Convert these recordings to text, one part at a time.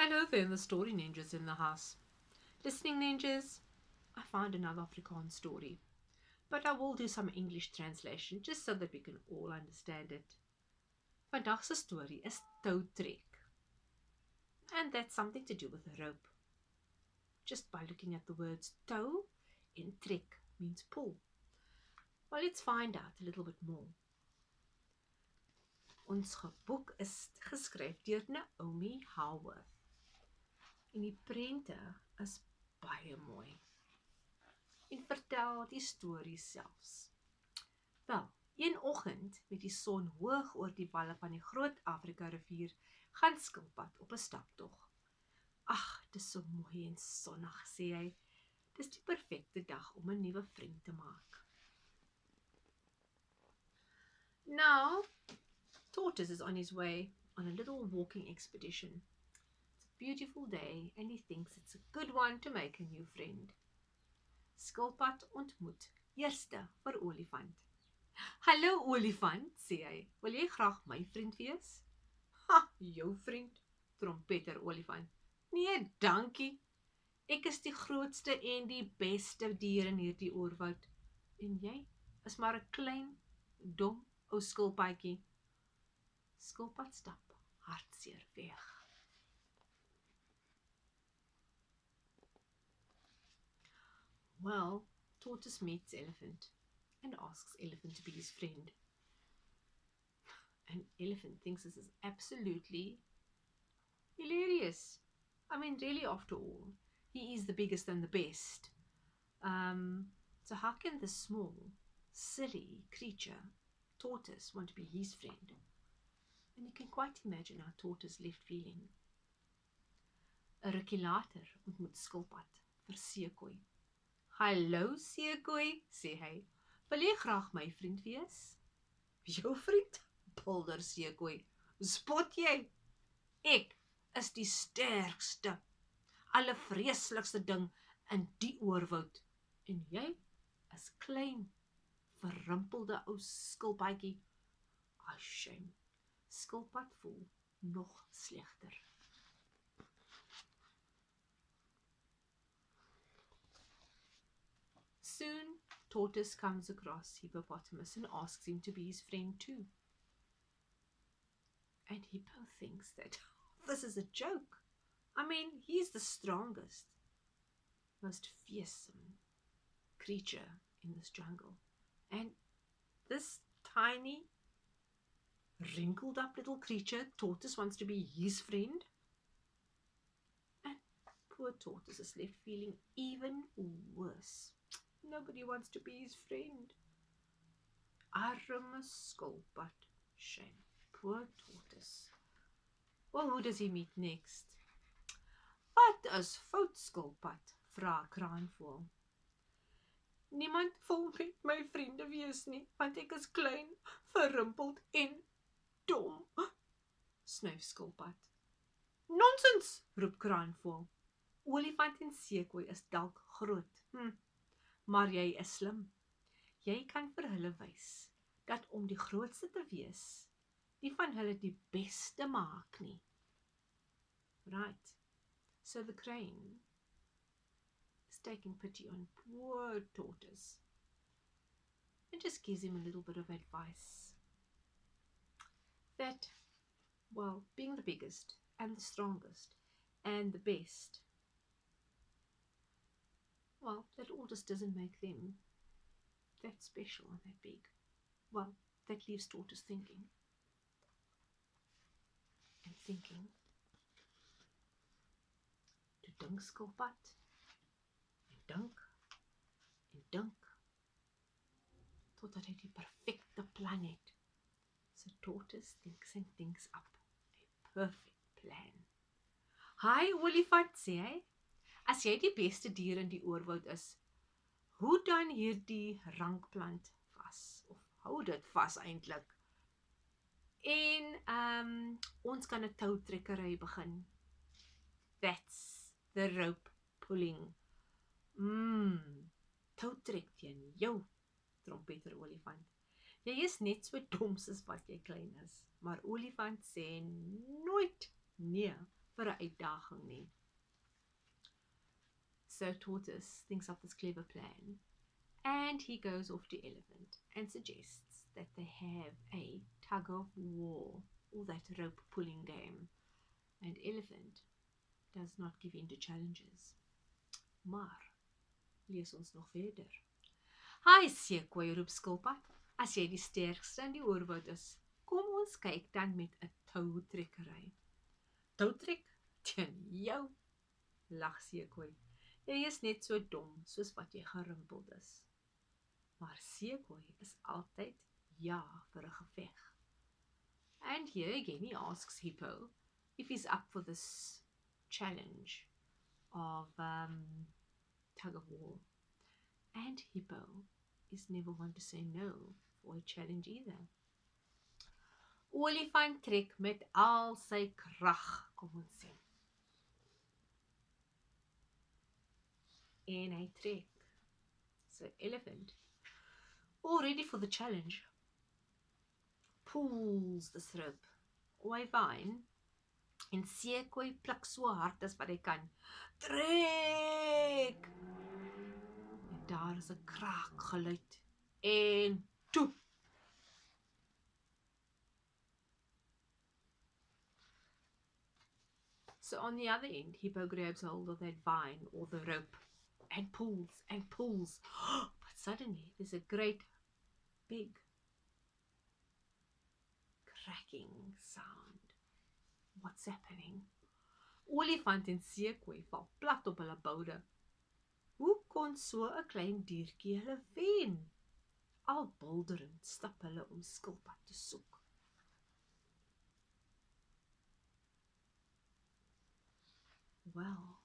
Hello there, the story ninjas in the house. Listening ninjas, I found another Afrikaans story, but I will do some English translation just so that we can all understand it. Vandag se story is Toutrek, and that's something to do with a rope. Just by looking at the words tow and trek means pull. Well, let's find out a little bit more. Ons boek is geskryf deur Naomi Howarth. En die prente is baie mooi en vertel die storie selfs. Wel, een oggend met die son hoog oor die walle van die groot Afrika rivier, gaan Skilpad op 'n staptog. Ag, dis so mooi en sonnig, sê hy. Dis die perfekte dag om 'n nuwe vriend te maak. Now, Tortoise is on his way on a little walking expedition. Beautiful day and he thinks it's a good one to make a new friend. Skilpad ontmoet eerste vir olifant. Hallo olifant, sê hy. Wil jy graag my vriend wees? Ha, jou vriend, trompeter olifant. Nee, dankie. Ek is die grootste en die beste dier in hierdie oerwoud. En jy is maar 'n klein, dom ou skilpadjie. Skilpad stap hartseer weg. Well, Tortoise meets Elephant and asks Elephant to be his friend. And Elephant thinks this is absolutely hilarious. I mean, really, after all, he is the biggest and the best. So how can this small, silly creature, Tortoise, want to be his friend? And you can quite imagine how Tortoise left feeling. 'n Rukkie later ontmoet Skilpad vir seekoei. Hallo seekoei, sê hy. Wil jy graag my vriend wees? Jou vriend? Bulder seekoei. Spot jy? Ek is die sterkste, allervreeslikste ding in die oerwoud. En jy is klein, verrimpelde ou skilpadjie. Shame. Skilpad voel nog slegter. Soon, Tortoise comes across Hippopotamus and asks him to be his friend too. And Hippo thinks that this is a joke. I mean, he's the strongest, most fearsome creature in this jungle. And this tiny, wrinkled up little creature, Tortoise, wants to be his friend. And poor Tortoise is left feeling even worse. Nobody wants to be his friend. Arme Skilpad. Shame. Poor Tortoise. Well, who does he meet next? Wat is fout, Skilpad? Vra kraanvoël. Niemand wil met my vriende wees nie, want ek is klein, verrimpeld en dom, snuif Skilpad. Nonsens, roep kraanvoël. Olifant en seekoei is dalk groot, maar jy is slim. Jy kan vir hulle wys dat om die grootste te wees, nie van hulle die beste maak nie. Right. So the crane is taking pity on poor Tortoise and just gives him a little bit of advice. That, well, being the biggest and the strongest and the best, well, that all just doesn't make them that special and that big. Well, that leaves Tortoise thinking and thinking. Toe dink Skilpad en dink totdat hy die perfekte plan het. So Tortoise thinks and thinks up a perfect plan. Hi olifant, sê hy. As jy die beste dier in die oerwoud is, hoe dan hierdie rankplant vas? Of hou dit vas eintlik? En ons kan 'n toutrekkery begin. That's the rope pulling. Toutrek teen jou, trompeter olifant. Jy is net so dom soos wat jy klein is, maar olifant sê nooit nee vir 'n uitdaging nie. So Tortoise thinks of this clever plan, and he goes off to Elephant and suggests that they have a tug of war, or that rope pulling game, and Elephant does not give in to challenges. Maar lees ons nog verder. Hi Seekoei, roep Skilpad, as jy die sterkste in die oorwoud is, kom ons kyk dan met 'n toutrekkery. Toutrek? Teen jou, lag Seekoei. Jy is net so dom soos wat jy gerimpeld is. Maar Seekoei is altyd ja vir 'n geveg. And here again he asks Hippo if he's up for this challenge of tug of war. And Hippo is never one to say no for a challenge either. Olifant trek met al sy krag, kom ons sê. En hy trek. So Elephant, all ready for the challenge, pulls the rope. Oei fyn. En Seekoei pluk so hard as wat hy kan. Trek! En daar is 'n kraak geluid. En toe! So on the other end, Hippo grabs hold of that vine or the rope and pulls and pulls. But suddenly there's a great big cracking sound. What's happening? Olifant en Seekoei val plat op hulle boude. Hoe kon so 'n klein diertjie hulle wen? Al bulderend stap hulle om Skilpad te soek. Well,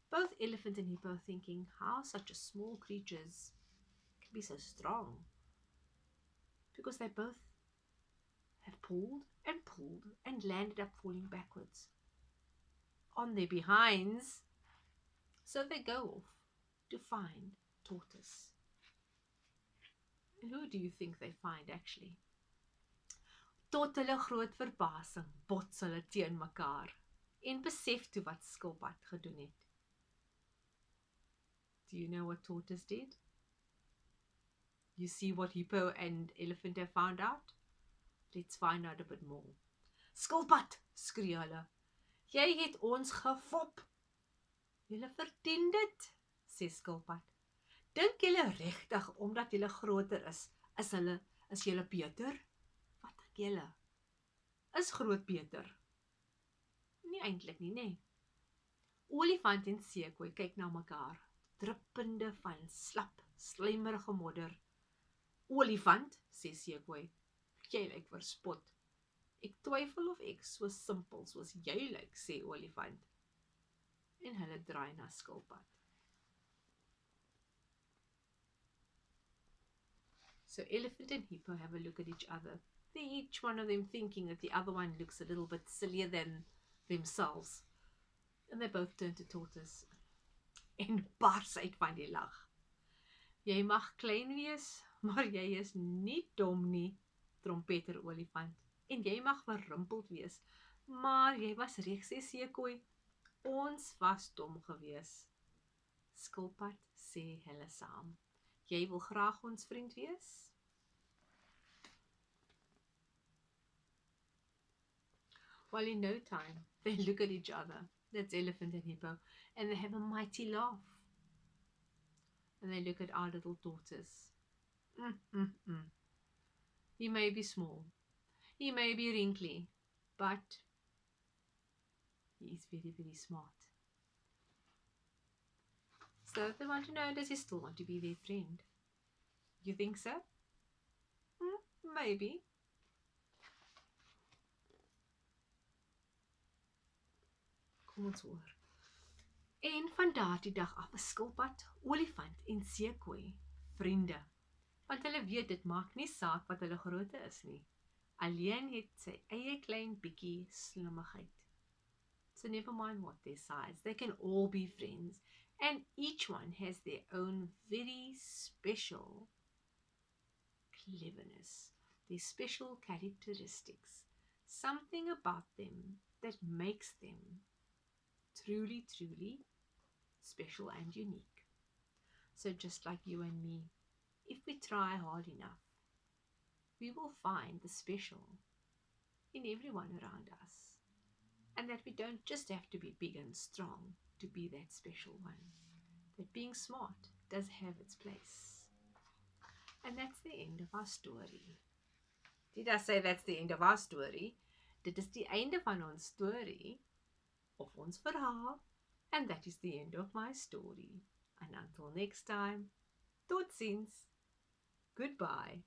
both Elephant and Hippo are thinking how such a small creatures can be so strong, because they both have pulled and landed up falling backwards on their behinds. So they go off to find Tortoise. And who do you think they find actually? Tot hulle groot verbasing bots hulle teen mekaar en besef toe wat Skilpad gedoen het. Do you know what Tortoise did? You see what Hippo and Elephant have found out? Let's find out a bit more. Skilpad, skree hulle. Jy het ons gefop. Julle verdien dit, sê Skilpad. Dink julle regtig omdat julle groter is julle beter? Wat dink julle? Is groot beter? Nie eintlik nie, nê? Olifant en Seekoei kyk na mekaar, druppende van slap, slijmerige modder. Olifant, sê Seekoei, jy lyk verspot. Ek twyfel of ek so simpel soos jy lyk, sê Olifant. En hulle draai na Skilpad. So Elephant and Hippo have a look at each other. They each one of them thinking that the other one looks a little bit sillier than themselves. And they both turn to Tortoise en bars uit van die lag. Jy mag klein wees, maar jy is nie dom nie, trompeter Olifant. En jy mag verrimpeld wees, maar jy was reg, sê Seekoei. Ons was dom gewees. Skilpad sê hulle saam. Jy wil graag ons vriend wees? Well, in no time, they look at each other. That's Elephant and Hippo. And they have a mighty laugh. And they look at our little Tortoise. He may be small. He may be wrinkly. But he is very, very smart. So they want to know, does he still want to be their friend? You think so? Maybe. Kom ons hoor. En van daardie dag af is Skilpad, Olifant en Seekoei vriende. Want hulle weet dit maak nie saak wat hulle grootte is nie. Alleen het sy eie klein bietjie slimmigheid. So never mind what their size, they can all be friends. And each one has their own very special cleverness, their special characteristics, something about them that makes them truly, truly special and unique. So just like you and me, if we try hard enough, we will find the special in everyone around us. And that we don't just have to be big and strong to be that special one. That being smart does have its place. And that's the end of our story. Did I say that's the end of our story? Dit is die einde van ons story, of ons verhaal, and that is the end of my story. And until next time, tot ziens. Goodbye.